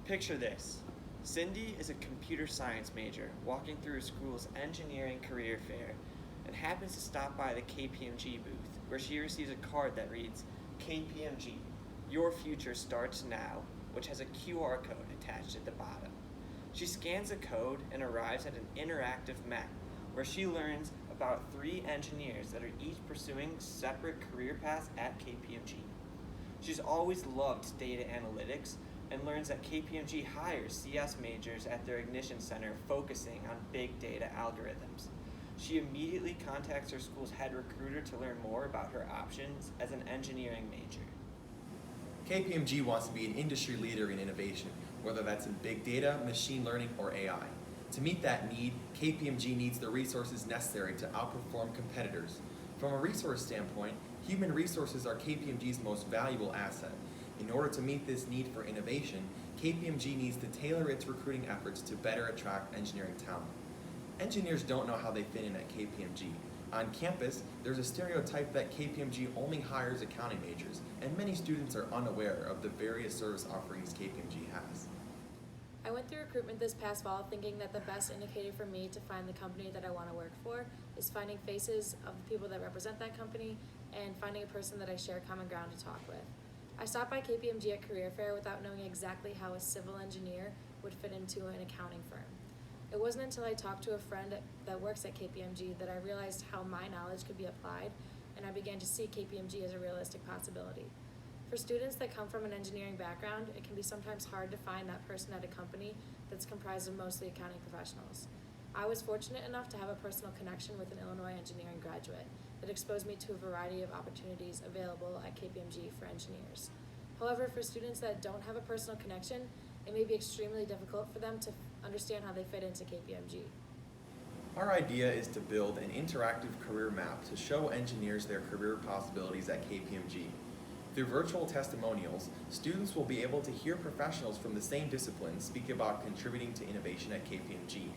Picture this. Cindy is a computer science major walking through a school's engineering career fair and happens to stop by the KPMG booth where she receives a card that reads, KPMG, your future starts now, which has a QR code attached at the bottom. She scans the code and arrives at an interactive map where she learns about 3 engineers that are each pursuing separate career paths at KPMG. She's always loved data analytics and learns that KPMG hires CS majors at their Ignition Center focusing on big data algorithms. She immediately contacts her school's head recruiter to learn more about her options as an engineering major. KPMG wants to be an industry leader in innovation, whether that's in big data, machine learning, or AI. To meet that need, KPMG needs the resources necessary to outperform competitors. From a resource standpoint, human resources are KPMG's most valuable asset. In order to meet this need for innovation, KPMG needs to tailor its recruiting efforts to better attract engineering talent. Engineers don't know how they fit in at KPMG. On campus, there's a stereotype that KPMG only hires accounting majors, and many students are unaware of the various service offerings KPMG has. I went through recruitment this past fall thinking that the best indicator for me to find the company that I want to work for is finding faces of the people that represent that company and finding a person that I share common ground to talk with. I stopped by KPMG at Career Fair without knowing exactly how a civil engineer would fit into an accounting firm. It wasn't until I talked to a friend that works at KPMG that I realized how my knowledge could be applied, and I began to see KPMG as a realistic possibility. For students that come from an engineering background, it can be sometimes hard to find that person at a company that's comprised of mostly accounting professionals. I was fortunate enough to have a personal connection with an Illinois engineering graduate that exposed me to a variety of opportunities available at KPMG for engineers. However, for students that don't have a personal connection, it may be extremely difficult for them to understand how they fit into KPMG. Our idea is to build an interactive career map to show engineers their career possibilities at KPMG. Through virtual testimonials, students will be able to hear professionals from the same discipline speak about contributing to innovation at KPMG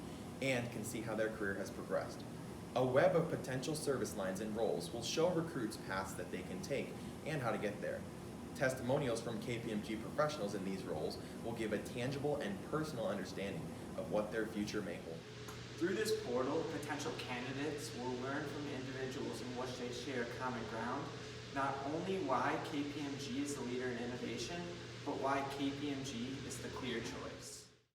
and can see how their career has progressed. A web of potential service lines and roles will show recruits paths that they can take and how to get there. Testimonials from KPMG professionals in these roles will give a tangible and personal understanding of what their future may hold. Through this portal, potential candidates will learn from individuals in which they share common ground, not only why KPMG is the leader in innovation, but why KPMG is the clear choice.